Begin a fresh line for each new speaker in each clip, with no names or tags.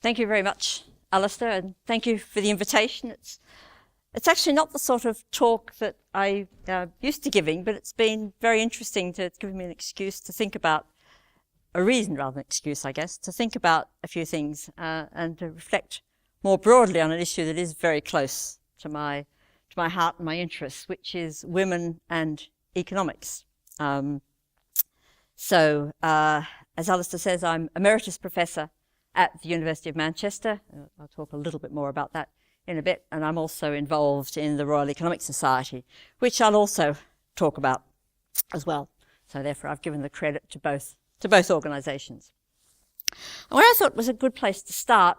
Thank you very much, Alistair, and thank you for the invitation. It's actually not the sort of talk that I used to giving, but it's been very interesting to give me an excuse to think about, a reason rather than excuse, I guess, to think about a few things and to reflect more broadly on an issue that is very close to my heart and my interests, which is women and economics. So, as Alistair says, I'm Emeritus Professor at the University of Manchester. I'll talk a little bit more about that in a bit, and I'm also involved in the Royal Economic Society, which I'll also talk about as well. So therefore I've given the credit to both organisations. And what I thought was a good place to start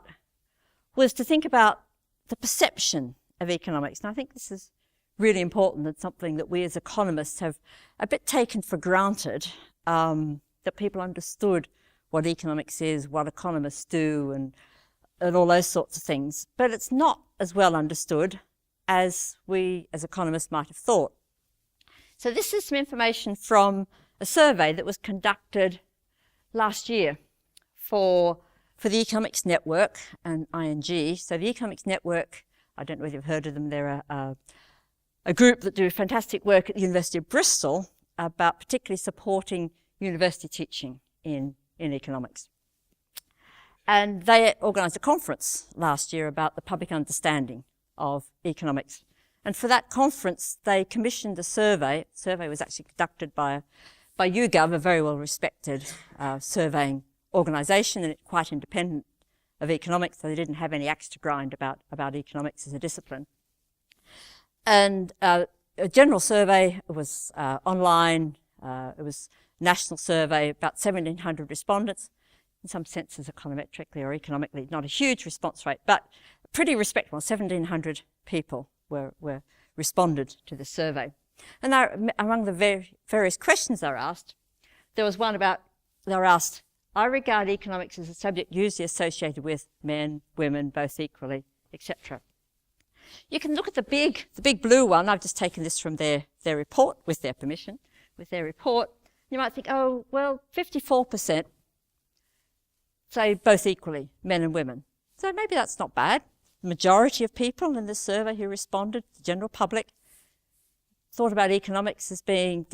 was to think about the perception of economics. And I think this is really important and something that we as economists have a bit taken for granted, that people understood what economics is, what economists do, and all those sorts of things. But it's not as well understood as we as economists might have thought. So this is some information from a survey that was conducted last year for the Economics Network and ING. So the Economics Network, I don't know whether you've heard of them, they're a group that do fantastic work at the University of Bristol about particularly supporting university teaching in economics. And they organised a conference last year about the public understanding of economics. And for that conference, they commissioned a survey. The survey was actually conducted by YouGov, a very well-respected surveying organisation, and it's quite independent of economics, so they didn't have any axe to grind about economics as a discipline. And a general survey was online. It was a national survey, about 1,700 respondents. In some senses, econometrically or economically, not a huge response rate, but pretty respectable. 1,700 people were responded to the survey. And among the various questions they were asked, there was one about, they were asked, I regard economics as a subject usually associated with men, women, both equally, etc. You can look at the big blue one. I've just taken this from their report, with their permission, with their report. You might think, oh, well, 54% say both equally, men and women. So maybe that's not bad. The majority of people in this survey who responded, the general public, thought about economics as being,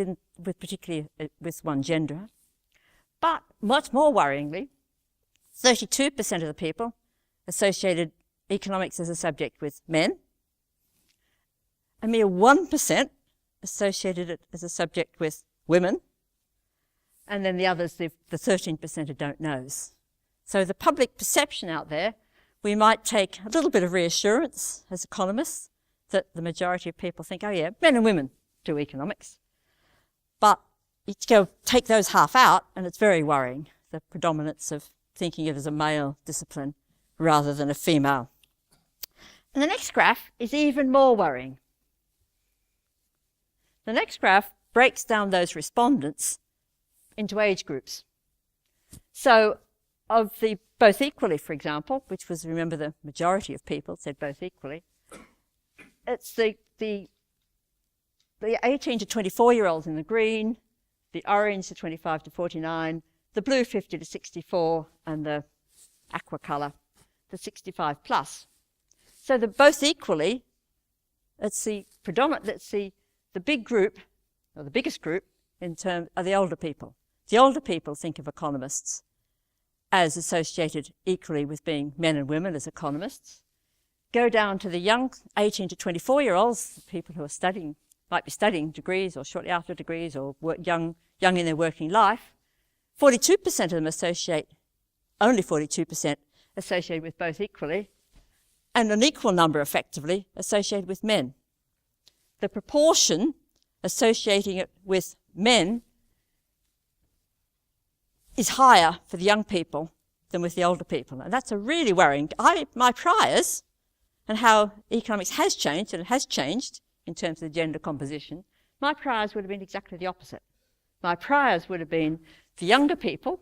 particularly with one gender. But much more worryingly, 32% of the people associated economics as a subject with men. A mere 1% associated it as a subject with women. And then the others, the 13% who don't knows. So the public perception out there, we might take a little bit of reassurance as economists that the majority of people think, oh yeah, men and women do economics. But you go take those half out and it's very worrying, the predominance of thinking of it as a male discipline rather than a female. And the next graph is even more worrying. The next graph breaks down those respondents into age groups. So of the both equally, for example, which was, remember, the majority of people said both equally, it's the 18 to 24-year-olds in the green, the orange, the 25 to 49, the blue, 50 to 64, and the aqua colour, the 65 plus. So the both equally, it's the big group, or the biggest group, in terms of the older people. The older people think of economists as associated equally with being men and women as economists. Go down to the young 18 to 24-year-olds, people who are might be studying degrees or shortly after degrees or young in their working life. 42% of them only 42% associated with both equally, and an equal number effectively associated with men. The proportion associating it with men is higher for the young people than with the older people. And that's a really worrying. My priors, and how economics has changed, and it has changed in terms of the gender composition, my priors would have been exactly the opposite. My priors would have been the younger people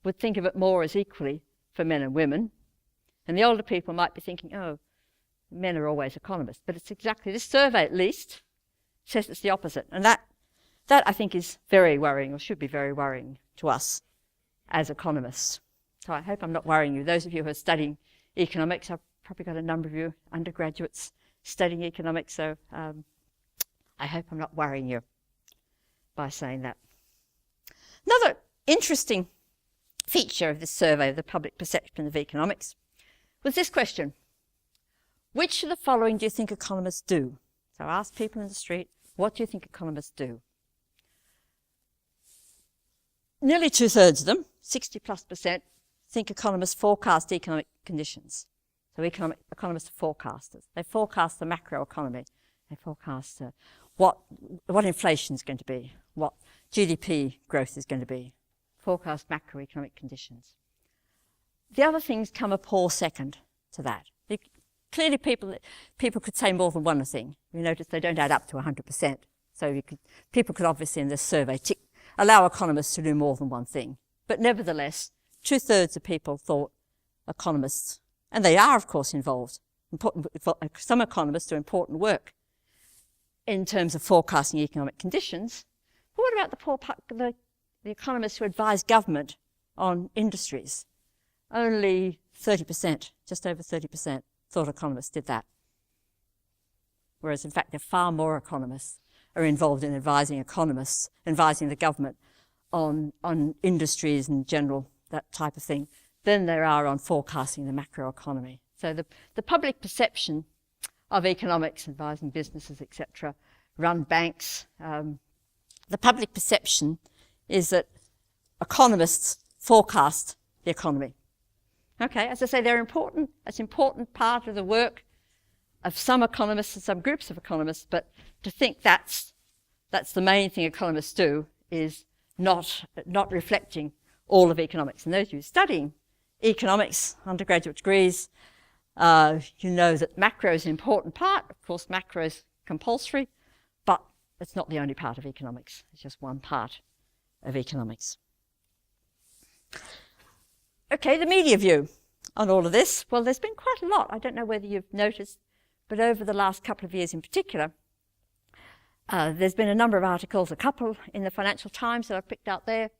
would think of it more as equally for men and women, and the older people might be thinking, oh, men are always economists. But it's exactly, this survey at least, says it's the opposite. And that I think is very worrying, or should be very worrying to us as economists. So I hope I'm not worrying you. Those of you who are studying economics. I've probably got a number of you undergraduates studying economics, so I hope I'm not worrying you by saying that. Another interesting feature of this survey of the public perception of economics was this question: which of the following do you think economists do? So I asked people in the street, what do you think economists do? Nearly 2/3 of them, 60+%, think economists forecast economic conditions. So economists are forecasters. They forecast the macroeconomy. They forecast what inflation is going to be, what GDP growth is going to be, forecast macroeconomic conditions. The other things come a poor second to that. Clearly people could say more than one thing. You notice they don't add up to 100%. So people could obviously in this survey allow economists to do more than one thing. But nevertheless, 2/3 of people thought economists, and they are of course involved, some economists do important work in terms of forecasting economic conditions. But what about the economists who advise government on industries? Only 30%, just over 30%, thought economists did that. Whereas in fact there are far more economists are involved in advising the government on industries in general, that type of thing, than there are on forecasting the macroeconomy. So the public perception of economics, advising businesses, etc., run banks, the public perception is that economists forecast the economy. Okay, as I say, they're important. That's an important part of the work of some economists and some groups of economists, but to think that's the main thing economists do is not reflecting all of economics. And those of you studying economics, undergraduate degrees, you know that macro is an important part. Of course, macro is compulsory, but it's not the only part of economics. It's just one part of economics. Okay, the media view on all of this. Well, there's been quite a lot. I don't know whether you've noticed, but over the last couple of years in particular, there's been a number of articles, a couple in the Financial Times that I've picked out there,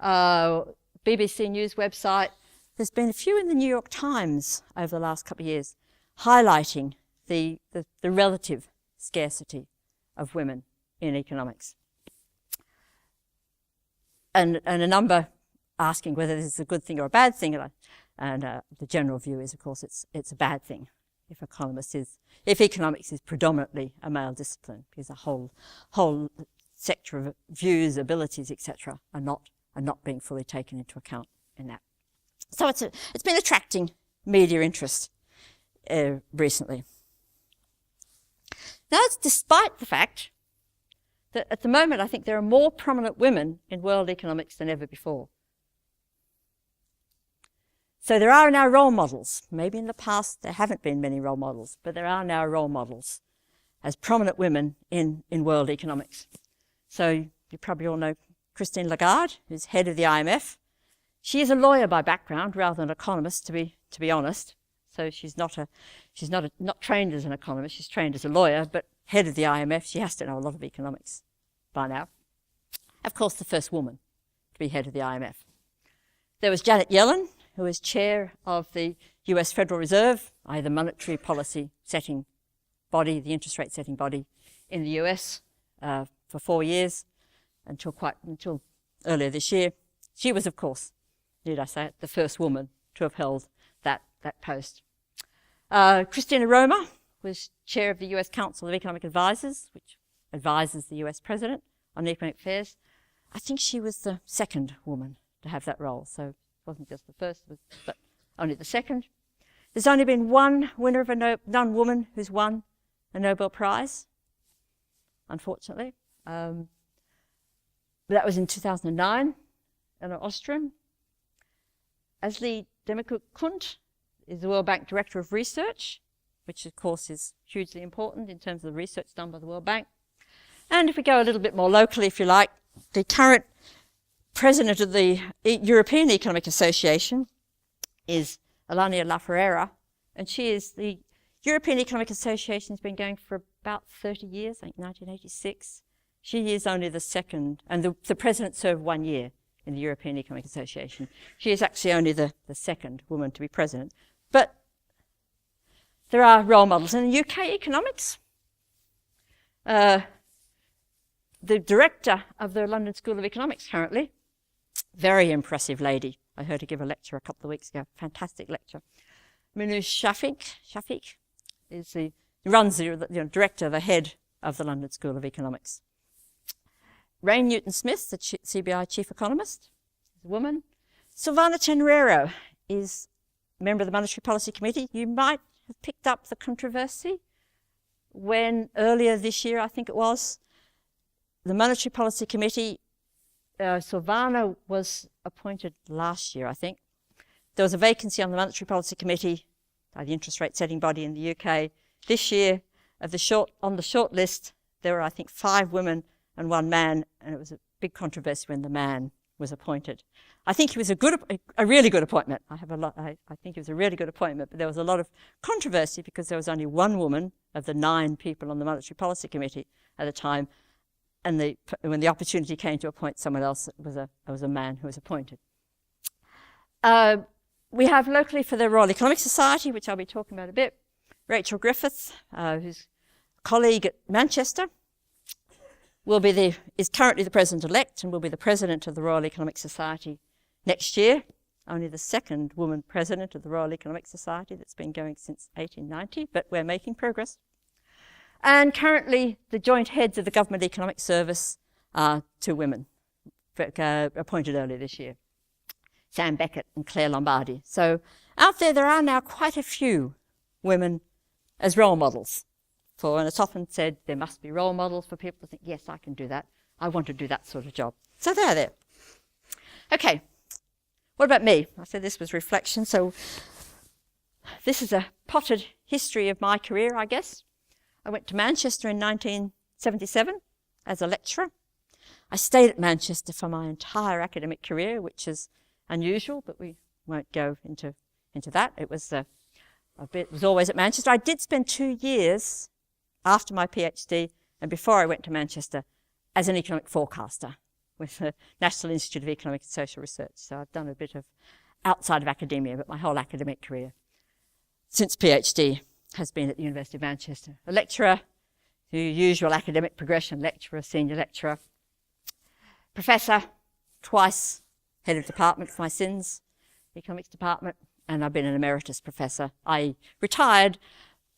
BBC News website. There's been a few in the New York Times over the last couple of years highlighting the relative scarcity of women in economics. And a number asking whether this is a good thing or a bad thing. And the general view is, of course, it's a bad thing if economics is predominantly a male discipline, because a whole sector of views, abilities, etc., are not being fully taken into account in that. So it's been attracting media interest recently. Now, it's despite the fact that at the moment I think there are more prominent women in world economics than ever before. So there are now role models. Maybe in the past there haven't been many role models, but there are now role models as prominent women in world economics. So you probably all know Christine Lagarde, who's head of the IMF. She is a lawyer by background rather than an economist, to be honest. So she's not trained as an economist. She's trained as a lawyer, but head of the IMF, she has to know a lot of economics by now. Of course, the first woman to be head of the IMF. There was Janet Yellen, who is chair of the US Federal Reserve, the monetary policy setting body, the interest rate setting body in the US for 4 years until earlier this year. She was, of course, need I say it, the first woman to have held that post. Christina Roma was chair of the US Council of Economic Advisors, which advises the US president on economic affairs. I think she was the second woman to have that role, so it wasn't just the first, but only the second. There's only been one winner of one woman who's won a Nobel Prize, unfortunately. But that was in 2009, an Austrian. Asli Demirkurt is the World Bank Director of Research, which of course is hugely important in terms of the research done by the World Bank. And if we go a little bit more locally, if you like, the current president of the European Economic Association is Elena Laferrera, and she is the European Economic Association has been going for about 30 years, I think 1986. She is only the second, and the president served 1 year in the European Economic Association. She is actually only the second woman to be president. But there are role models. In UK economics, the director of the London School of Economics currently, very impressive lady. I heard her give a lecture a couple of weeks ago, fantastic lecture. Minouche Shafiq is runs the director, the head of the London School of Economics. Rain Newton-Smith, the CBI chief economist, is a woman. Silvana Tenorero is a member of the Monetary Policy Committee. You might have picked up the controversy when earlier this year, I think it was, the Monetary Policy Committee, Silvana was appointed last year, I think. There was a vacancy on the Monetary Policy Committee by the interest rate setting body in the UK. This year, on the short list, there were, I think, 5 women and 1 man, and it was a big controversy when the man was appointed. I think he was a really good appointment. I think it was a really good appointment, but there was a lot of controversy because there was only 1 woman of the 9 people on the Monetary Policy Committee at the time, and when the opportunity came to appoint someone else, it was a man who was appointed. We have locally for the Royal Economic Society, which I'll be talking about a bit, Rachel Griffith, who's a colleague at Manchester, is currently the president-elect and will be the president of the Royal Economic Society next year. Only the 2nd woman president of the Royal Economic Society that's been going since 1890, but we're making progress. And currently the joint heads of the Government Economic Service are 2 women appointed earlier this year, Sam Beckett and Claire Lombardi. So out there are now quite a few women as role models. And it's often said there must be role models for people to think, yes, I can do that. I want to do that sort of job. So they're there. Okay, what about me? I said this was reflection. So this is a potted history of my career, I guess. I went to Manchester in 1977 as a lecturer. I stayed at Manchester for my entire academic career, which is unusual, but we won't go into that. It was always at Manchester. I did spend 2 years after my PhD and before I went to Manchester as an economic forecaster with the National Institute of Economic and Social Research. So I've done a bit of outside of academia, but my whole academic career since PhD has been at the University of Manchester. A lecturer, the usual academic progression, lecturer, senior lecturer, professor, twice head of department for my sins, economics department, and I've been an emeritus professor. I retired,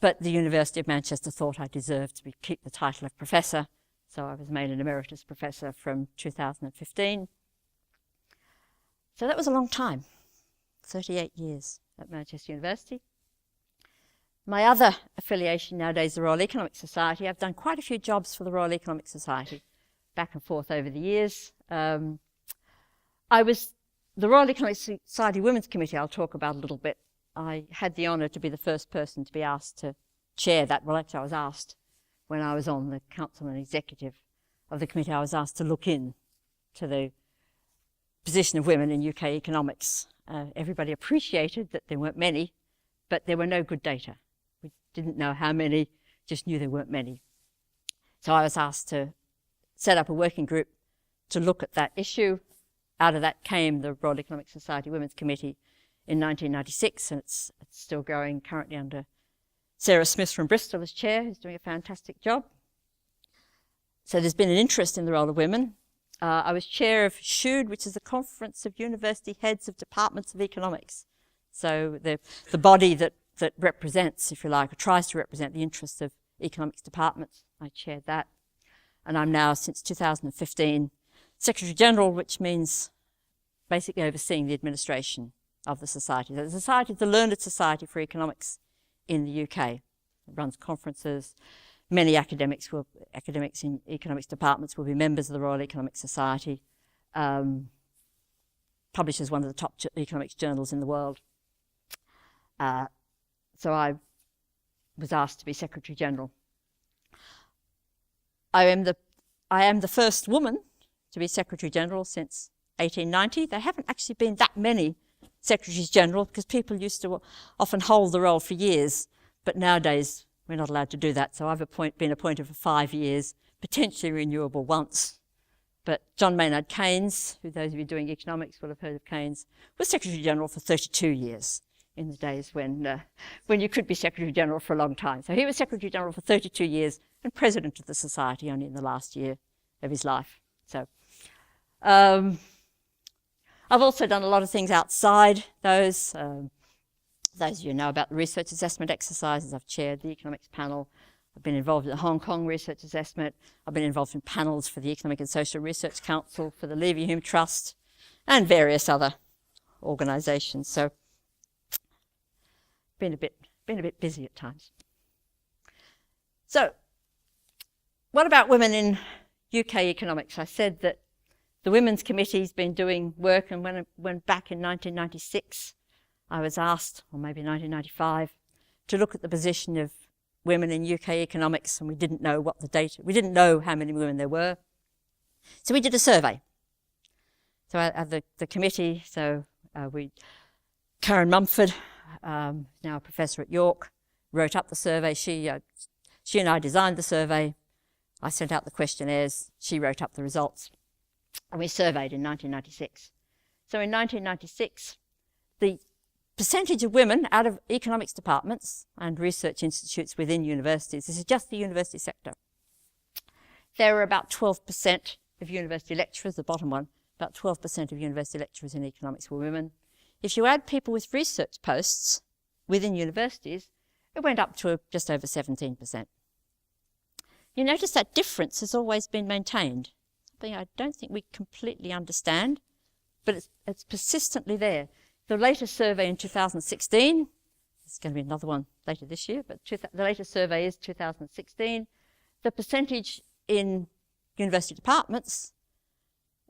but the University of Manchester thought I deserved to keep the title of professor, so I was made an emeritus professor from 2015. So that was a long time, 38 years at Manchester University. My other affiliation nowadays, the Royal Economic Society. I've done quite a few jobs for the Royal Economic Society, back and forth over the years. I was the Royal Economic Society Women's Committee, I'll talk about a little bit. I had the honour to be the first person to be asked to chair that. Well, actually I was asked when I was on the council and executive of the committee, I was asked to look in to the position of women in UK economics. Everybody appreciated that there weren't many, but there were no good data. We didn't know how many, just knew there weren't many. So I was asked to set up a working group to look at that issue. Out of that came the Royal Economic Society Women's Committee in 1996, and it's still going currently under Sarah Smith from Bristol as chair, who's doing a fantastic job. So there's been an interest in the role of women. I was chair of SHUD, which is the Conference of University Heads of Departments of Economics. So the body that represents, if you like, or tries to represent the interests of economics departments. I chaired that. And I'm now, since 2015, Secretary General, which means basically overseeing the administration of the society. The society is the Learned Society for Economics in the UK. It runs conferences. Many academics in economics departments will be members of the Royal Economic Society. Publishes one of the top economics journals in the world. So I was asked to be Secretary General. I am the first woman to be Secretary General since 1890. There haven't actually been that many Secretaries General because people used to often hold the role for years, but nowadays we're not allowed to do that. So I've been appointed for 5 years, potentially renewable once. But John Maynard Keynes, who those of you doing economics will have heard of Keynes, was Secretary General for 32 years. in the days when you could be Secretary General for a long time. So he was Secretary General for 32 years and President of the Society only in the last year of his life. So I've also done a lot of things outside those. Those of you know about the research assessment exercises. I've chaired the economics panel. I've been involved in the Hong Kong research assessment. I've been involved in panels for the Economic and Social Research Council, for the Leverhulme Trust, and various other organisations. So been a bit busy at times. So what about women in UK economics? I said that the Women's Committee's been doing work, and when back in 1996, I was asked, or maybe 1995, to look at the position of women in UK economics, and we didn't know what the data, we didn't know how many women there were. So we did a survey. So the committee, Karen Mumford, now a professor at York, wrote up the survey. She and I designed the survey. I sent out the questionnaires. She wrote up the results. And we surveyed in 1996. So in 1996, the percentage of women out of economics departments and research institutes within universities, this is just the university sector, there were about 12% of university lecturers, the bottom one, about 12% of university lecturers in economics were women. If you add people with research posts within universities, it went up to just over 17%. You notice that difference has always been maintained. Something I don't think we completely understand, but it's persistently there. The latest survey in 2016, there's going to be another one later this year, but the latest survey is 2016. The percentage in university departments,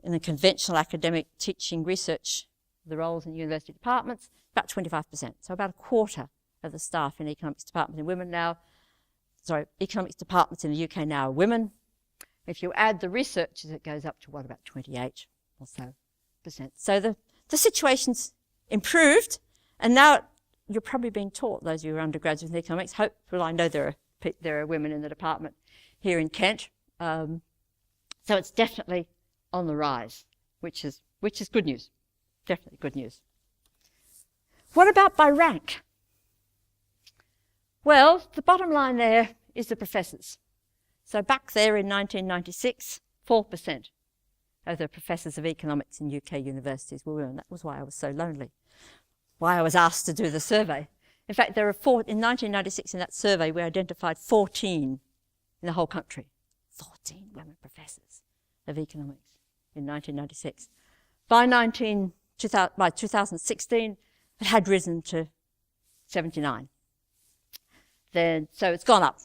in the conventional academic teaching research, the roles in university departments, about 25%. So about a quarter of the staff in economics departments are women now. Economics departments in the UK now are women. If you add the researchers, it goes up to what, about 28 or so %. So the situation's improved, and now you're probably being taught, those of you who are undergraduates in economics, I know there are women in the department here in Kent. So it's definitely on the rise, which is good news. Definitely good news. What about by rank? Well, the bottom line there is the professors. So back there in 1996, 4% of the professors of economics in UK universities were women. That was why I was so lonely, why I was asked to do the survey. In fact, there are in 1996 in that survey, we identified 14 in the whole country. 14 women professors of economics in 1996. By 2016, it had risen to 79. So it's gone up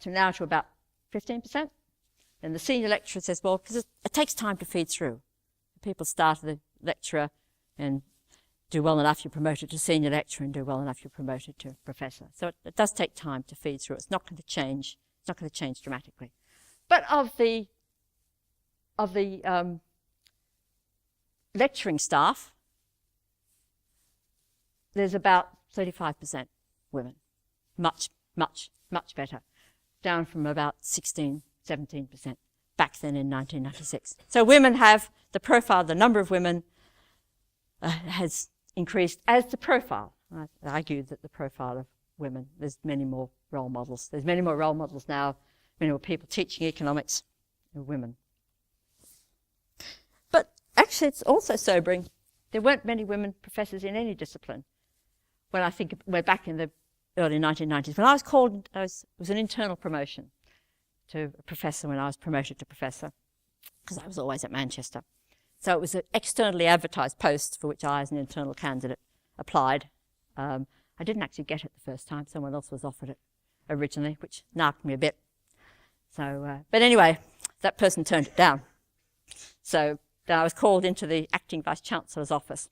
to now to about 15%. And the senior lecturer says, well, because it takes time to feed through. People start as a lecturer and do well enough, you're promoted to senior lecturer, and do well enough, you're promoted to professor. So it does take time to feed through. It's not going to change. It's not going to change dramatically. But of the lecturing staff, there's about 35% women. Much better. Down from about 16, 17% back then in 1996. So women have the profile, the number of women has increased as the profile. I argue that the profile of women, there's many more role models. There's many more role models now, many more people teaching economics are women. But actually it's also sobering. There weren't many women professors in any discipline. When I think we're back in the early 1990s, when I was called, it was an internal promotion to a professor when I was promoted to professor, because I was always at Manchester. So it was an externally advertised post for which I, as an internal candidate, applied. I didn't actually get it the first time. Someone else was offered it originally, which narked me a bit. So, but anyway, that person turned it down. So then I was called into the acting vice-chancellor's office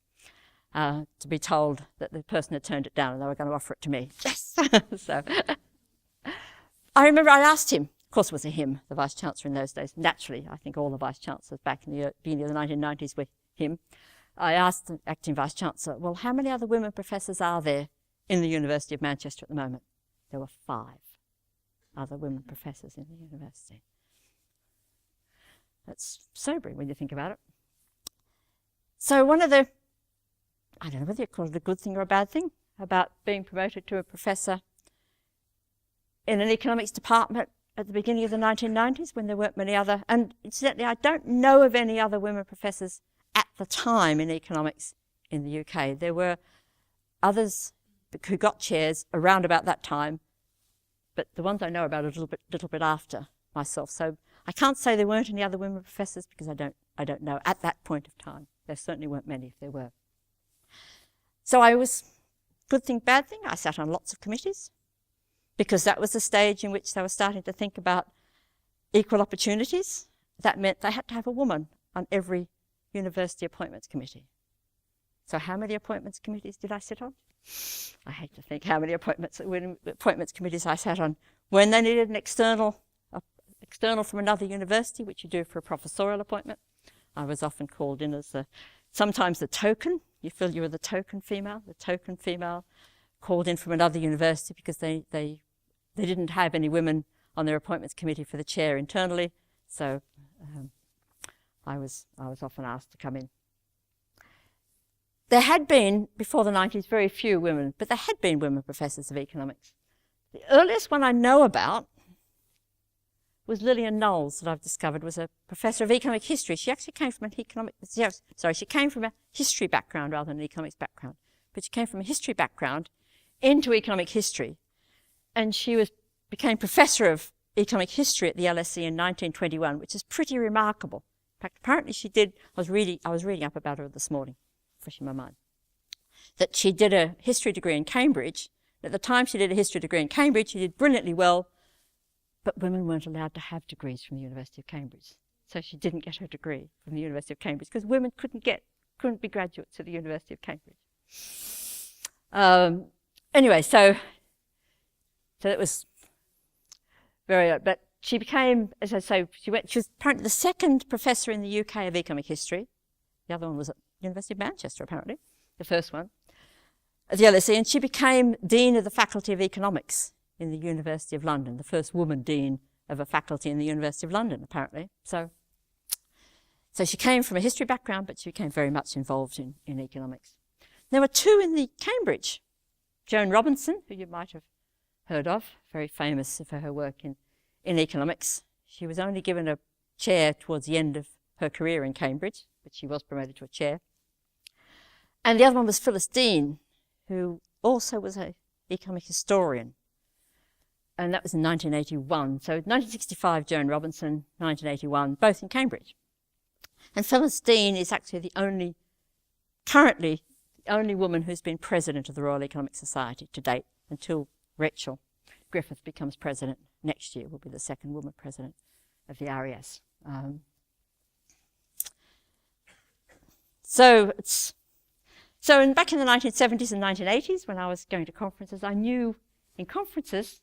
to be told that the person had turned it down and they were going to offer it to me. Yes! So I remember I asked him, of course it was a him, the vice-chancellor in those days. Naturally, I think all the vice-chancellors back in the beginning of the 1990s were him. I asked the acting vice-chancellor, well, how many other women professors are there in the University of Manchester at the moment? There were 5 other women professors in the university. That's sobering when you think about it. So one of the, I don't know whether you call it a good thing or a bad thing, about being promoted to a professor in an economics department at the beginning of the 1990s when there weren't many other, and incidentally I don't know of any other women professors at the time in economics in the UK. There were others who got chairs around about that time, but the ones I know about are a little bit after myself. So I can't say there weren't any other women professors because I don't know at that point of time. There certainly weren't many if there were. So I was, good thing, bad thing, I sat on lots of committees because that was the stage in which they were starting to think about equal opportunities. That meant they had to have a woman on every university appointments committee. So how many appointments committees did I sit on? I hate to think how many appointments committees I sat on. When they needed an external from another university, which you do for a professorial appointment, I was often called in as sometimes the token. You feel you were the token female called in from another university because they didn't have any women on their appointments committee for the chair internally. So I was often asked to come in. There had been, before the 90s, very few women, but there had been women professors of economics. The earliest one I know about was Lillian Knowles, that I've discovered was a professor of economic history. She actually came from she came from a history background rather than an economics background. But she came from a history background into economic history. And she became professor of economic history at the LSE in 1921, which is pretty remarkable. In fact, apparently she did, I was reading up about her this morning, fresh in my mind, that she did a history degree in Cambridge. At the time she did a history degree in Cambridge, she did brilliantly well, but women weren't allowed to have degrees from the University of Cambridge. So she didn't get her degree from the University of Cambridge because women couldn't be graduates at the University of Cambridge. Anyway, so it was very odd. But she became, as I say, she was apparently the second professor in the UK of economic history. The other one was at the University of Manchester, apparently, the first one, at the LSE. And she became Dean of the Faculty of Economics in the University of London, the first woman dean of a faculty in the University of London, apparently. So she came from a history background, but she became very much involved in economics. There were two in the Cambridge. Joan Robinson, who you might have heard of, very famous for her work in economics. She was only given a chair towards the end of her career in Cambridge, but she was promoted to a chair. And the other one was Phyllis Dean, who also was an economic historian. And that was in 1981. So 1965, Joan Robinson, 1981, both in Cambridge. And Phyllis Dean is actually currently the only woman who's been president of the Royal Economic Society to date, until Rachel Griffith becomes president next year, will be the second woman president of the RES. Back in the 1970s and 1980s, when I was going to conferences, I knew in conferences,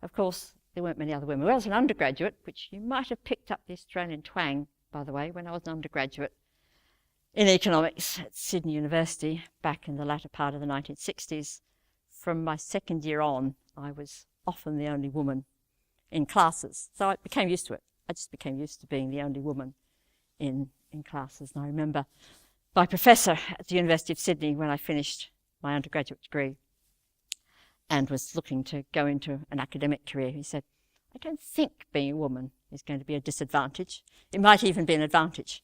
of course, there weren't many other women. Well, I was an undergraduate, which you might have picked up the Australian twang, by the way, when I was an undergraduate in economics at Sydney University back in the latter part of the 1960s. From my second year on, I was often the only woman in classes. So I became used to it. I just became used to being the only woman in classes. And I remember my professor at the University of Sydney, when I finished my undergraduate degree and was looking to go into an academic career, he said, I don't think being a woman is going to be a disadvantage. It might even be an advantage.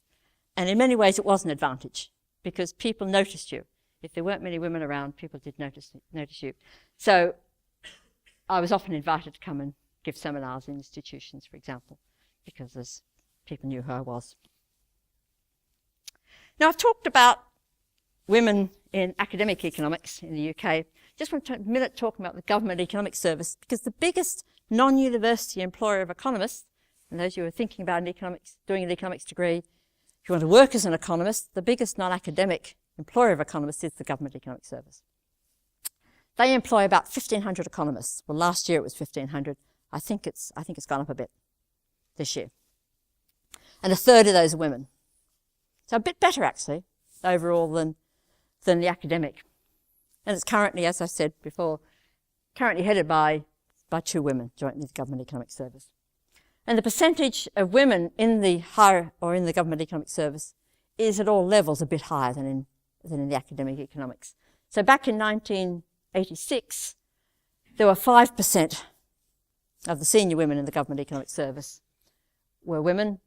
And in many ways it was an advantage because people noticed you. If there weren't many women around, people did notice you. So I was often invited to come and give seminars in institutions, for example, because people knew who I was. Now, I've talked about women in academic economics in the UK. Just want to take a minute talking about the Government Economic Service, because the biggest non-university employer of economists, and those who are thinking about doing an economics degree, if you want to work as an economist, the biggest non-academic employer of economists is the Government Economic Service. They employ about 1,500 economists. Well, last year it was 1,500. I think it's gone up a bit this year. And a third of those are women. So a bit better, actually, overall than the academic. And it's currently, as I said before, currently headed by two women jointly, the Government Economic Service. And the percentage of women in the Government Economic Service is at all levels a bit higher than in the academic economics. So back in 1986, there were 5% of the senior women in the government economic service were women.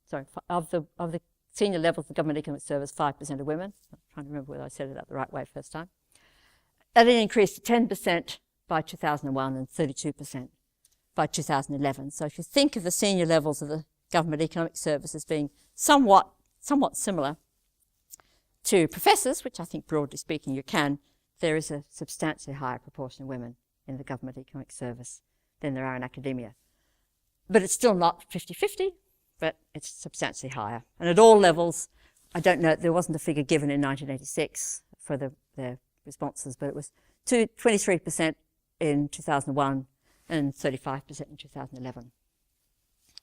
Sorry, of the senior levels of the government economic service, 5% are women. I'm trying to remember whether I said it out the right way first time. And it increased to 10% by 2001 and 32% by 2011. So if you think of the senior levels of the government economic service as being somewhat similar to professors, which I think broadly speaking you can, there is a substantially higher proportion of women in the government economic service than there are in academia. But it's still not 50-50, but it's substantially higher. And at all levels, I don't know, there wasn't a figure given in 1986 for the responses, but it was 23% in 2001 and 35% in 2011.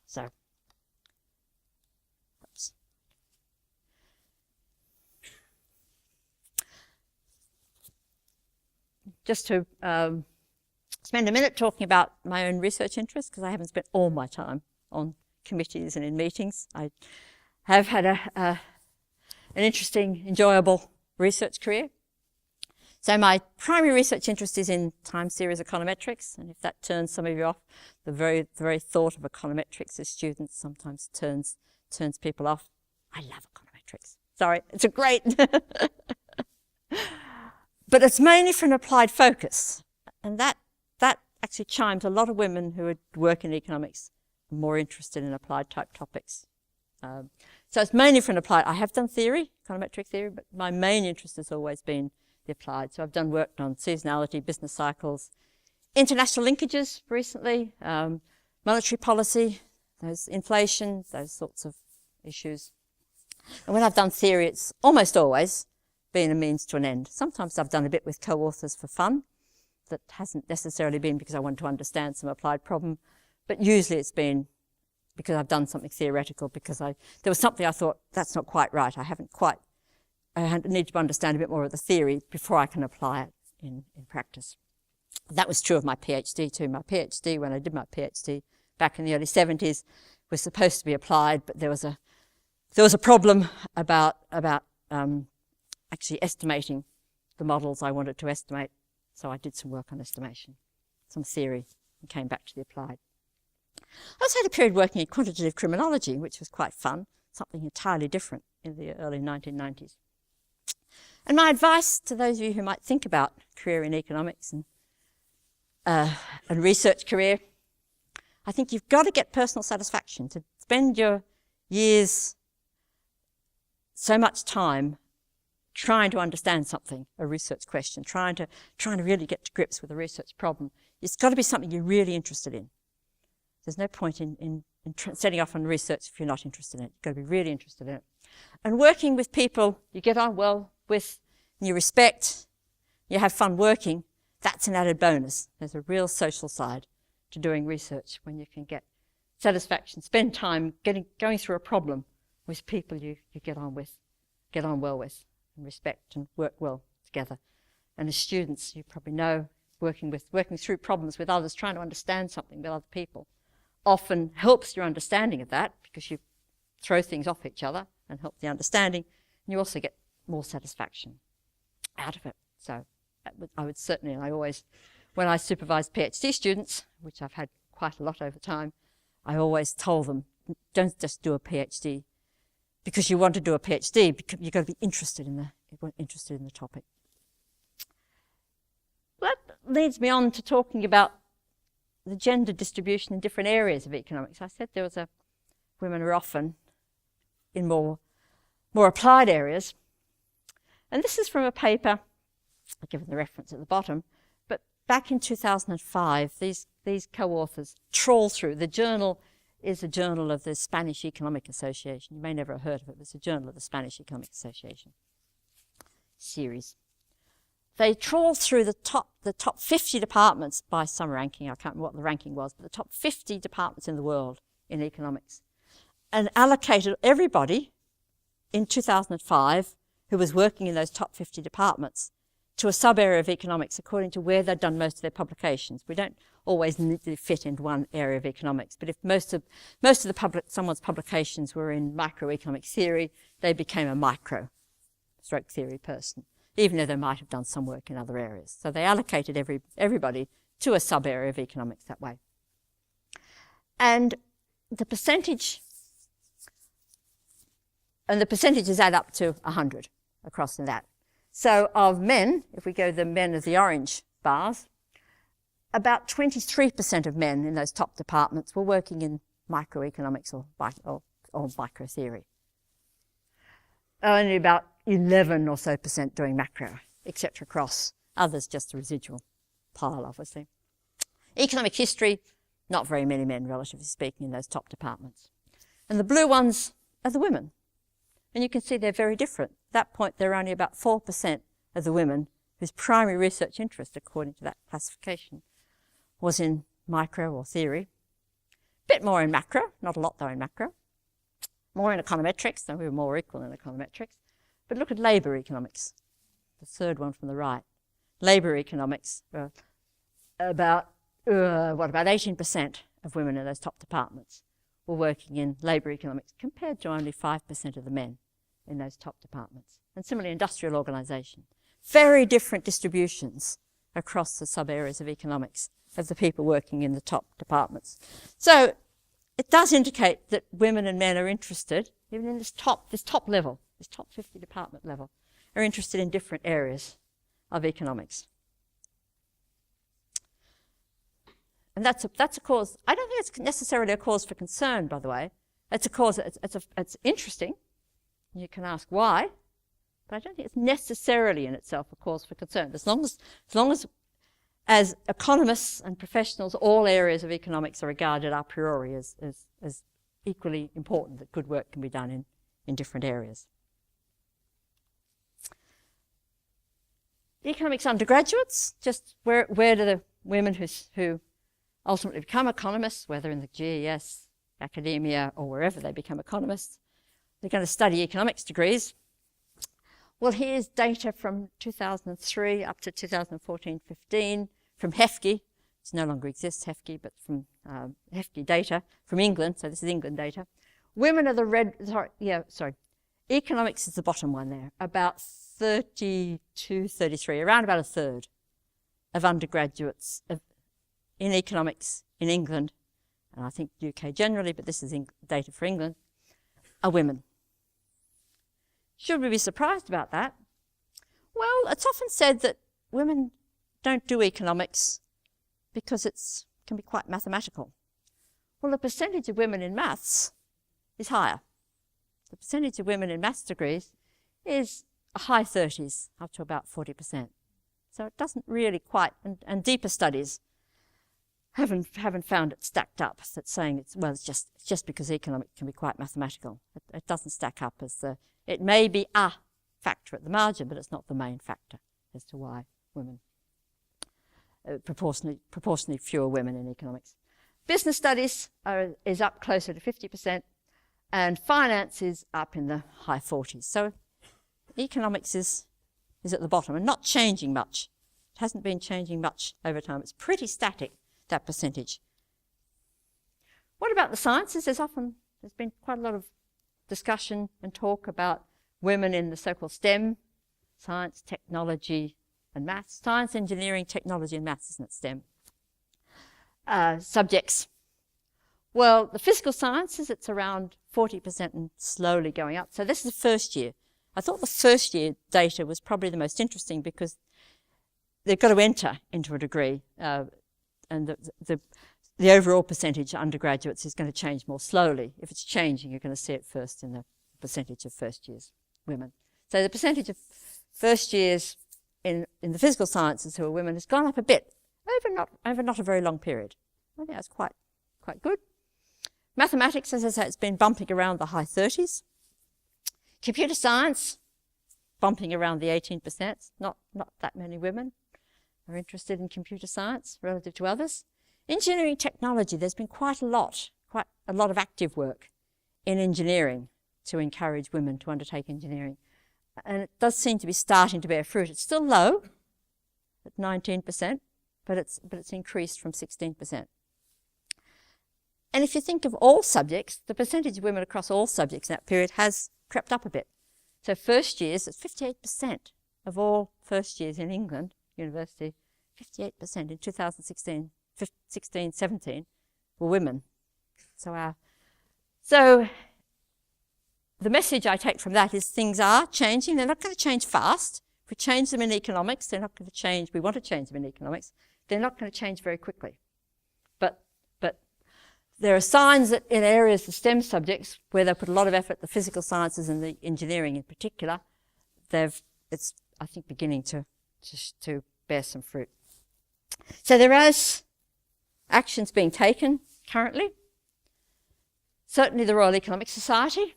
So, oops. Just to spend a minute talking about my own research interests, because I haven't spent all my time on committees and in meetings. I have had an interesting, enjoyable research career. So my primary research interest is in time series econometrics, and if that turns some of you off, the very thought of econometrics as students sometimes turns people off. I love econometrics. Sorry, it's a great... But it's mainly for an applied focus, and that actually chimes a lot of women who work in economics are more interested in applied type topics. So it's mainly for an applied. I have done theory, econometric theory, but my main interest has always been the applied. So I've done work on seasonality, business cycles, international linkages recently, monetary policy, those inflation, those sorts of issues. And when I've done theory, it's almost always been a means to an end. Sometimes I've done a bit with co-authors for fun. That hasn't necessarily been because I want to understand some applied problem, but usually it's been because I've done something theoretical, because there was something I thought, that's not quite right. I need to understand a bit more of the theory before I can apply it in practice. That was true of my PhD too. My PhD, when I did my PhD back in the early 70s, was supposed to be applied, but there was a problem about actually estimating the models I wanted to estimate. So I did some work on estimation, some theory, and came back to the applied. I also had a period working in quantitative criminology, which was quite fun, something entirely different in the early 1990s. And my advice to those of you who might think about career in economics and research career, I think you've got to get personal satisfaction, to spend your years, so much time trying to understand something, a research question, trying to really get to grips with a research problem. It's got to be something you're really interested in. There's no point in setting off on research if you're not interested in it. You've got to be really interested in it. And working with people you get on well with, and you respect, you have fun working, that's an added bonus. There's a real social side to doing research when you can get satisfaction, spend time going through a problem with people you get on well with, and respect and work well together. And as students, you probably know, working through problems with others, trying to understand something with other people, often helps your understanding of that, because you throw things off each other and help the understanding, and you also get more satisfaction out of it. So I would certainly, and I always, when I supervise PhD students, which I've had quite a lot over time, I always told them, don't just do a PhD because you want to do a PhD, because you've got to be interested in the topic. That leads me on to talking about the gender distribution in different areas of economics. I said women are often in more applied areas. And this is from a paper, I've given the reference at the bottom, but back in 2005, these co-authors trawl through. The journal is a journal of the Spanish Economic Association. You may never have heard of it, but it's a journal of the Spanish Economic Association series. They trawl through the top 50 departments by some ranking. I can't remember what the ranking was, but the top 50 departments in the world in economics, and allocated everybody in 2005 who was working in those top 50 departments to a sub-area of economics according to where they'd done most of their publications. We don't always neatly fit into one area of economics, but if most of someone's publications were in microeconomic theory, they became a micro-theory person. even though they might have done some work in other areas. So they allocated everybody to a sub-area of economics that way. And the percentages add up to 100 across in that. So of men, if we go the men of the orange bars, about 23% of men in those top departments were working in microeconomics or microtheory. Only about 11 or so % doing macro, etc. across. Others just a residual pile, obviously. Economic history, not very many men, relatively speaking, in those top departments. And the blue ones are the women. And you can see they're very different. At that point, there are only about 4% of the women whose primary research interest, according to that classification, was in micro or theory. A bit more in macro, not a lot though in macro. More in econometrics, though we were more equal in econometrics. But look at labour economics, the third one from the right. Labour economics, about 18% of women in those top departments were working in labour economics, compared to only 5% of the men in those top departments. And similarly, industrial organisation. Very different distributions across the sub-areas of economics of the people working in the top departments. So it does indicate that women and men are interested, even in this top level, this top 50 department level, are interested in different areas of economics. And that's a cause. I don't think it's necessarily a cause for concern, by the way. It's a cause. It's interesting. You can ask why, but I don't think it's necessarily in itself a cause for concern. As long as economists and professionals, all areas of economics are regarded a priori as equally important, that good work can be done in different areas. The economics undergraduates, just where do the women who ultimately become economists, whether in the GES, academia, or wherever they become economists, they're going to study economics degrees. Well, here's data from 2003 up to 2014-15 from HEFGE. It no longer exists, HEFGE, but from HEFGE data from England. So this is England data. Women are the red, economics is the bottom one there. About 32, 33, around about a third of undergraduates in economics in England, and I think UK generally, but this is data for England, are women. Should we be surprised about that? Well, it's often said that women don't do economics because it can be quite mathematical. Well, the percentage of women in maths is higher. The percentage of women in maths degrees is a high 30s, up to about 40%. So it doesn't really quite, and deeper studies haven't found it stacked up. That's saying it's just because economics can be quite mathematical. It doesn't stack up it may be a factor at the margin, but it's not the main factor as to why women, proportionally fewer women in economics. Business studies is up closer to 50%, and finance is up in the high 40s. So economics is at the bottom and not changing much. It hasn't been changing much over time. It's pretty static, that percentage. What about the sciences? There's been quite a lot of discussion and talk about women in the so-called STEM, science, technology, and maths. Science, engineering, technology, and maths, isn't it, STEM? Subjects. Well, the physical sciences, it's around 40% and slowly going up. So this is the first year. I thought the first year data was probably the most interesting because they've got to enter into a degree, and the overall percentage of undergraduates is going to change more slowly. If it's changing, you're going to see it first in the percentage of first years women. So the percentage of first years in the physical sciences who are women has gone up a bit over not a very long period. I think that's quite good. Mathematics, as I say, it's been bumping around the high 30s. Computer science, bumping around the 18%. Not that many women are interested in computer science relative to others. Engineering technology, there's been quite a lot of active work in engineering to encourage women to undertake engineering. And it does seem to be starting to bear fruit. It's still low at 19%, but it's increased from 16%. And if you think of all subjects, the percentage of women across all subjects in that period has crept up a bit. So first years, it's 58% of all first years in England, university, 58% in 2016, 16, 17 were women. So the message I take from that is things are changing. They're not going to change fast. If we change them in economics, they're not going to change. We want to change them in economics. They're not going to change very quickly. But there are signs that in areas of STEM subjects where they put a lot of effort, the physical sciences and the engineering in particular, it's, I think, beginning to bear some fruit. So there is actions being taken currently. Certainly the Royal Economic Society,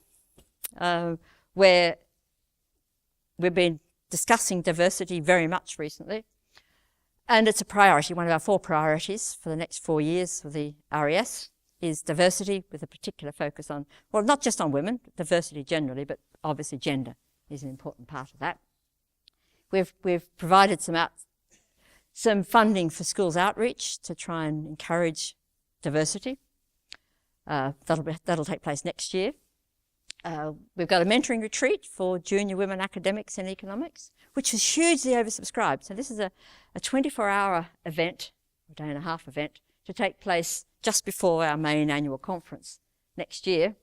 where we've been discussing diversity very much recently. And it's a priority, one of our 4 priorities for the next 4 years of the RES is diversity with a particular focus on, well, not just on women, diversity generally, but obviously gender is an important part of that. We've provided some funding for schools outreach to try and encourage diversity. That'll take place next year. We've got a mentoring retreat for junior women academics in economics, which was hugely oversubscribed. So this is a 24-hour event, a day and a half event, to take place just before our main annual conference next year.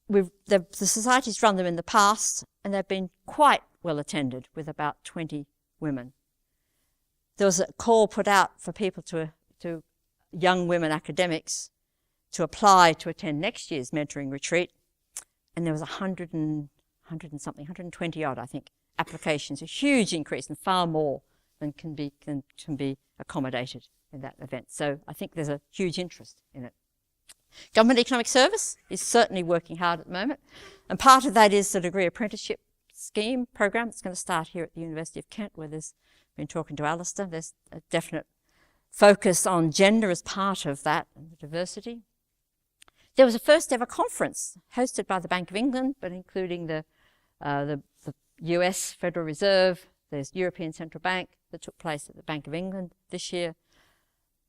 The society's run them in the past, and they've been quite well attended with about 20 women. There was a call put out for people to young women academics to apply to attend next year's mentoring retreat, and there was 120 odd, I think, applications, a huge increase and far more than can be accommodated in that event. So I think there's a huge interest in it. Government Economic Service is certainly working hard at the moment, and part of that is the degree apprenticeship scheme program that's going to start here at the University of Kent, where there's been talking to Alistair. There's a definite focus on gender as part of that and the diversity. There was a first ever conference hosted by the Bank of England, but including the US Federal Reserve, there's European Central Bank, that took place at the Bank of England this year,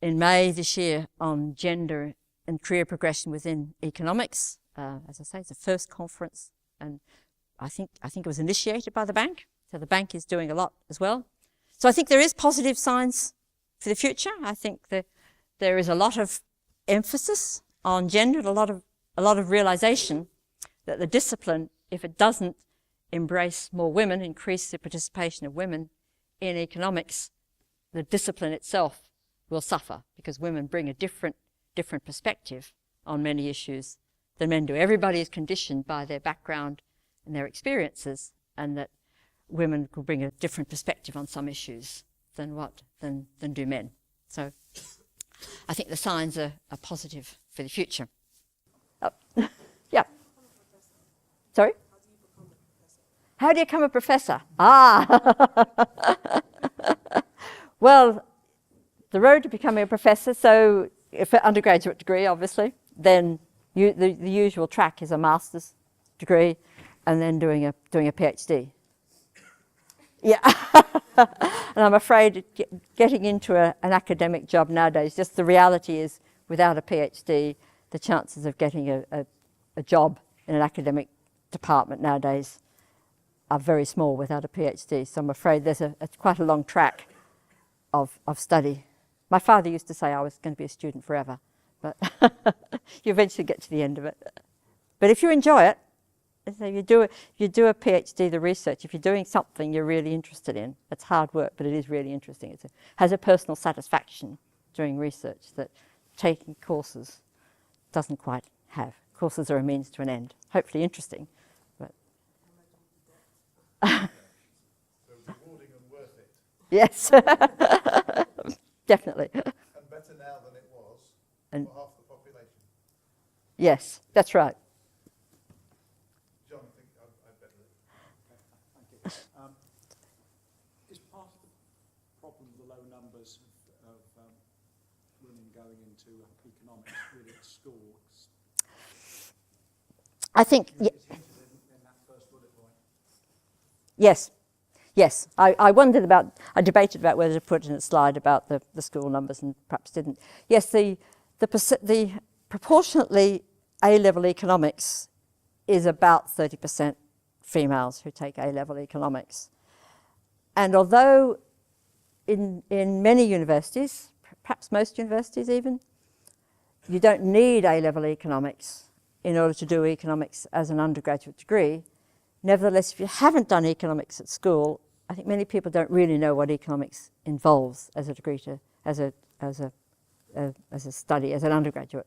in May this year, on gender and career progression within economics. As I say, it's the first conference, and I think it was initiated by the bank, so the bank is doing a lot as well. So I think there is positive signs for the future. I think that there is a lot of emphasis on gender, and a lot of realization that the discipline, if it doesn't embrace more women, increase the participation of women in economics, the discipline itself will suffer, because women bring a different perspective on many issues than men do. Everybody is conditioned by their background and their experiences, and that women will bring a different perspective on some issues than do men. So I think the signs are positive for the future. Yeah. Sorry? How do you become a professor? Well, the road to becoming a professor, so if an undergraduate degree, obviously, then the usual track is a master's degree and then doing a PhD. Yeah. And I'm afraid getting into an academic job nowadays, just the reality is, without a PhD, the chances of getting a job in an academic department nowadays are very small without a PhD. So I'm afraid there's quite a long track of study. My father used to say I was going to be a student forever, but you eventually get to the end of it. But if you enjoy it, so you do a PhD, the research, if you're doing something you're really interested in, it's hard work, but it is really interesting. It has a personal satisfaction doing research that taking courses doesn't quite have. Courses are a means to an end. Hopefully interesting, but
so rewarding and worth it.
Yes, definitely.
And better now than it was for half the population.
Yes, that's right.
John, I think I'd better.
Thank you. Is part of the problem the low numbers of women going into economics really at schools?
I think,
In that first bullet point.
yes. Yes, I debated about whether to put in a slide about the school numbers and perhaps didn't. Yes, the proportionately A-level economics is about 30% females who take A-level economics. And although in many universities, perhaps most universities even, you don't need A-level economics in order to do economics as an undergraduate degree, nevertheless, if you haven't done economics at school, I think many people don't really know what economics involves as a degree as a study, as an undergraduate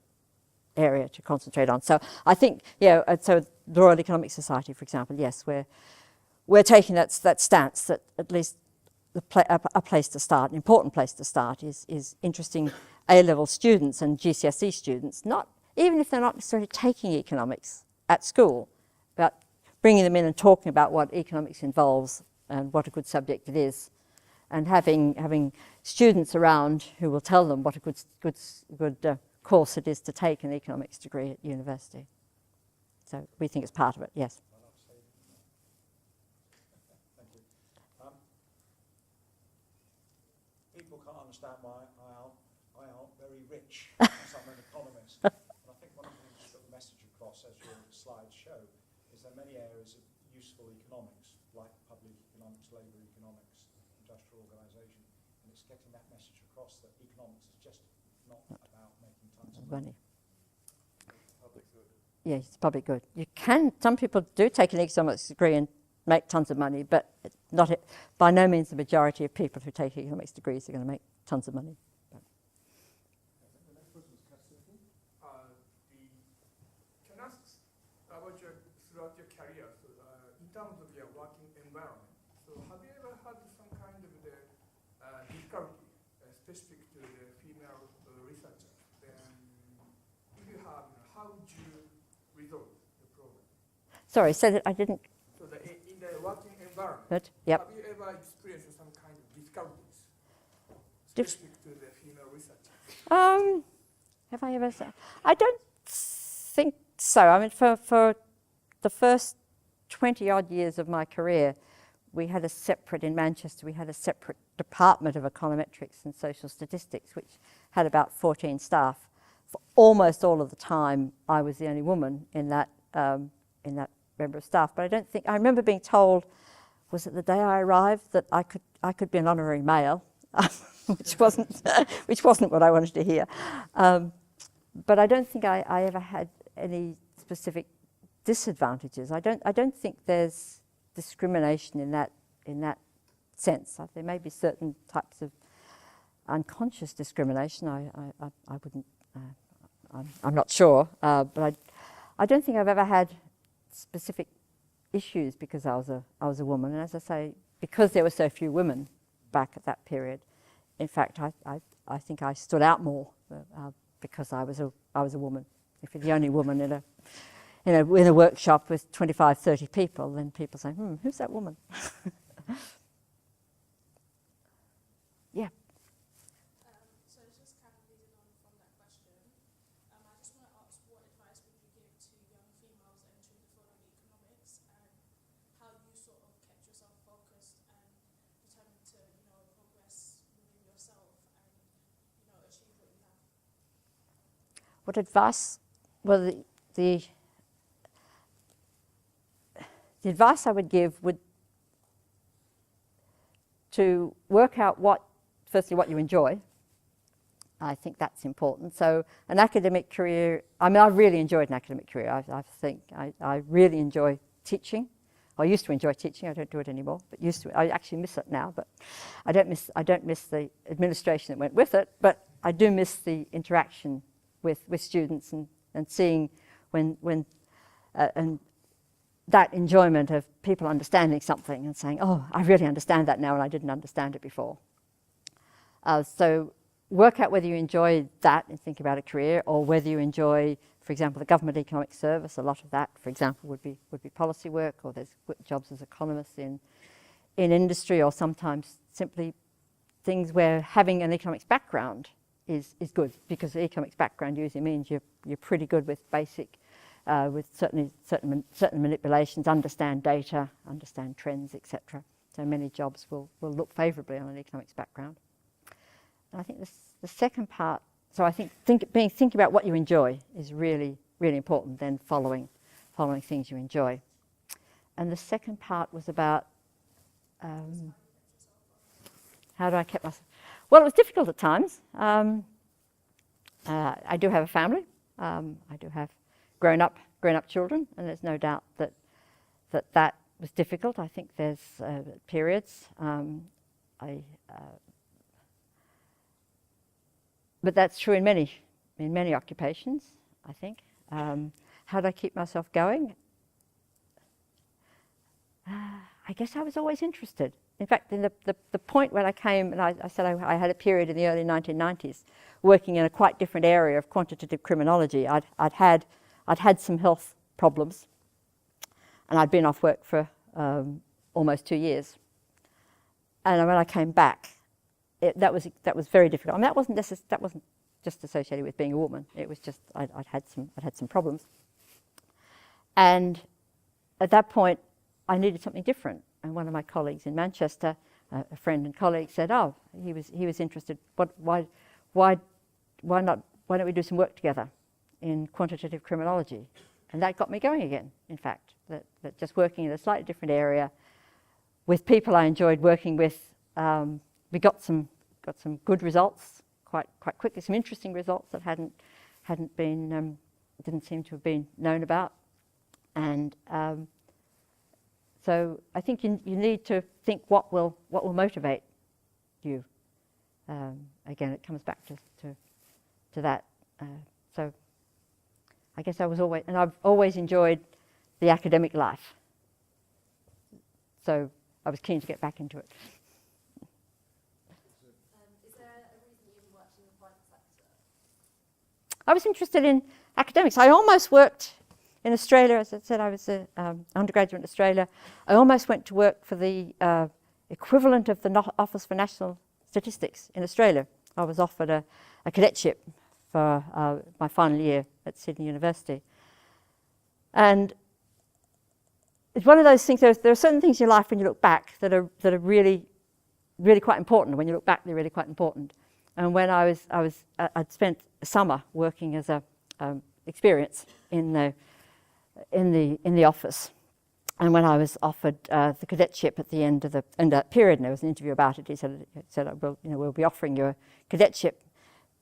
area to concentrate on. So I think, so the Royal Economic Society, for example, yes, we're taking that stance that at least a place to start, an important place to start, is interesting A-level students and GCSE students, not even if they're not necessarily taking economics at school, but bringing them in and talking about what economics involves and what a good subject it is, and having students around who will tell them what a good course it is to take an economics degree at university. So we think it's part of it, yes.
Thank you. People can't understand why I aren't very rich, because I'm an economist. And I think one of the things that the message across, as your slides show, is there are many areas of useful economics, like public economics, labour economics, industrial organisation, and it's getting that message across that economics is just not about making tons of money.
Public good.
Yeah, it's public good. Some people do take an economics degree and make tons of money, but by no means the majority of people who take economics degrees are going to make tons of money.
Can I ask about throughout your career, so, in terms of your working environment, so have you ever had some kind of the difficulty specific to the female researcher? Then, if you have, how would you resolve the problem?
Sorry, said it. I didn't.
So in the working environment,
Good. Yep.
have you ever experienced some kind of difficulties
Dif-
specific to the female researcher?
Have I ever said? I don't think so. I mean, for the first 20-odd years of my career, we had a separate, in Manchester, we had a separate department of econometrics and social statistics, which had about 14 staff. For almost all of the time, I was the only woman in that member of staff. But I remember being told, was it the day I arrived, that I could be an honorary male, which wasn't what I wanted to hear. But I don't think I ever had any specific disadvantages. I don't think there's discrimination in that sense. There may be certain types of unconscious discrimination. I wouldn't. I'm not sure, but I don't think I've ever had specific issues because I was a woman. And as I say, because there were so few women back at that period, in fact, I think I stood out more because I was a woman. If you're the only woman in a workshop with 25, 30 people, then people say, who's that woman? Yeah.
So just kind of leading on from that question, I just want to ask, what advice would you give to young females entering the field of economics, and how you sort of kept yourself focused and determined to, progress within yourself and, achieve what you have?
What advice? Well, the advice I would give would to work out firstly what you enjoy. I think that's important. So an academic career, I've really enjoyed an academic career. I think I really enjoy teaching. I used to enjoy teaching. I don't do it anymore, but used to. I actually miss it now, but I don't miss the administration that went with it, but I do miss the interaction with students and seeing when and that enjoyment of people understanding something and saying, oh, I really understand that now and I didn't understand it before. So work out whether you enjoy that and think about a career, or whether you enjoy, for example, the government economic service. A lot of that, for example, would be policy work, or there's jobs as economists in industry, or sometimes simply things where having an economics background is good, because the economics background usually means you're pretty good with basic, with certain manipulations, understand data, understand trends, etc. So many jobs will look favourably on an economics background. And I think the second part, so I think thinking about what you enjoy is really, really important, then following things you enjoy. and the second part was about how do I keep myself... Well, it was difficult at times. I do have a family. I do have grown-up children, and there's no doubt that was difficult. I think there's periods. But that's true in many occupations, I think. How do I keep myself going? I guess I was always interested. In fact, in the point when I came, and I said I had a period in the early 1990s working in a quite different area of quantitative criminology. I'd had some health problems, and I'd been off work for almost 2 years. And when I came back, that was very difficult. I mean, that wasn't just associated with being a woman. It was just I'd had some problems, and at that point, I needed something different. And one of my colleagues in Manchester, a friend and colleague, said, "Oh, he was interested. Why don't we do some work together in quantitative criminology?" And that got me going again. In fact, that just working in a slightly different area with people I enjoyed working with, we got some good results quite quickly. Some interesting results that hadn't been didn't seem to have been known about, and. So I think you need to think what will motivate you. Again, it comes back to that. So I guess I've always enjoyed the academic life. So I was keen to get back into it.
Is there a reason you worked in the private sector?
I was interested in academics. I almost worked in Australia. As I said, I was an undergraduate in Australia. I almost went to work for the equivalent of the Office for National Statistics in Australia. I was offered a cadetship for my final year at Sydney University. And it's one of those things, there are certain things in your life when you look back that are really, really quite important. When you look back, they're really quite important. And when I'd spent a summer working as a experience in the office, and when I was offered the cadetship at the end of that period, and there was an interview about it, he said, "Well, we'll be offering you a cadetship."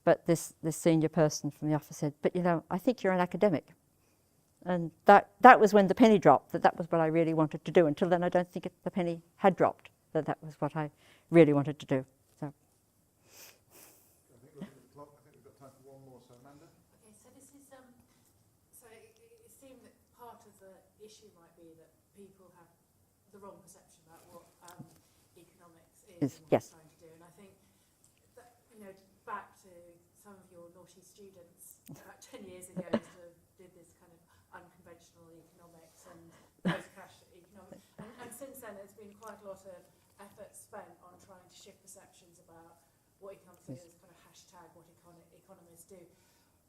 But this senior person from the office said, "But I think you're an academic." And that was when the penny dropped. That was what I really wanted to do. Until then, I don't think the penny had dropped. That was what I really wanted to do. So.
I think looking at the clock, I think we've got time for one more. So Amanda.
Okay, so this is so it seemed that part of the issue might be that people have the wrong perception about what economics is and what
yes.
it's trying to do. And I think that back to some of your naughty students about 10 years ago who did this kind of unconventional economics and post-cash economics, and since then there's been quite a lot of effort spent on trying to shift perceptions about what economics is, kind of hashtag what economists do.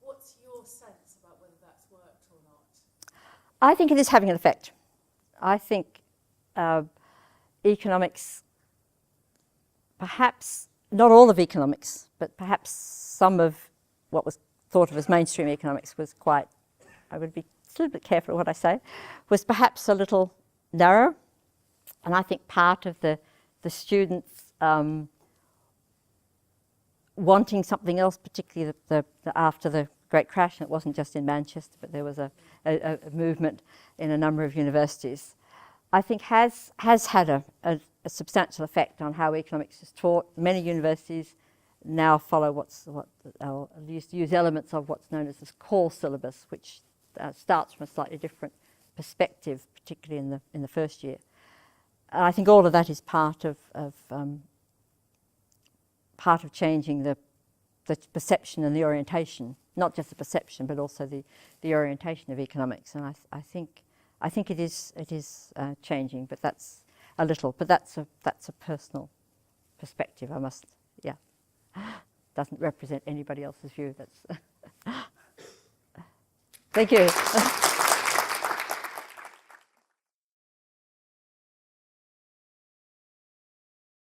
What's your sense about whether that's worked or not?
I think it is having an effect. I think economics, perhaps not all of economics, but perhaps some of what was thought of as mainstream economics was quite, I would be a little bit careful what I say, was perhaps a little narrow. And I think part of the students wanting something else, particularly after the Great Crash, and it wasn't just in Manchester, but there was a movement in a number of universities, I think has had a substantial effect on how economics is taught. Many universities now follow use elements of what's known as this core syllabus, which starts from a slightly different perspective, particularly in the first year. And I think all of that is part of changing the perception and the orientation, not just the perception, but also the orientation of economics. And I think it is changing, but that's a little. But that's a personal perspective. Doesn't represent anybody else's view. Thank you.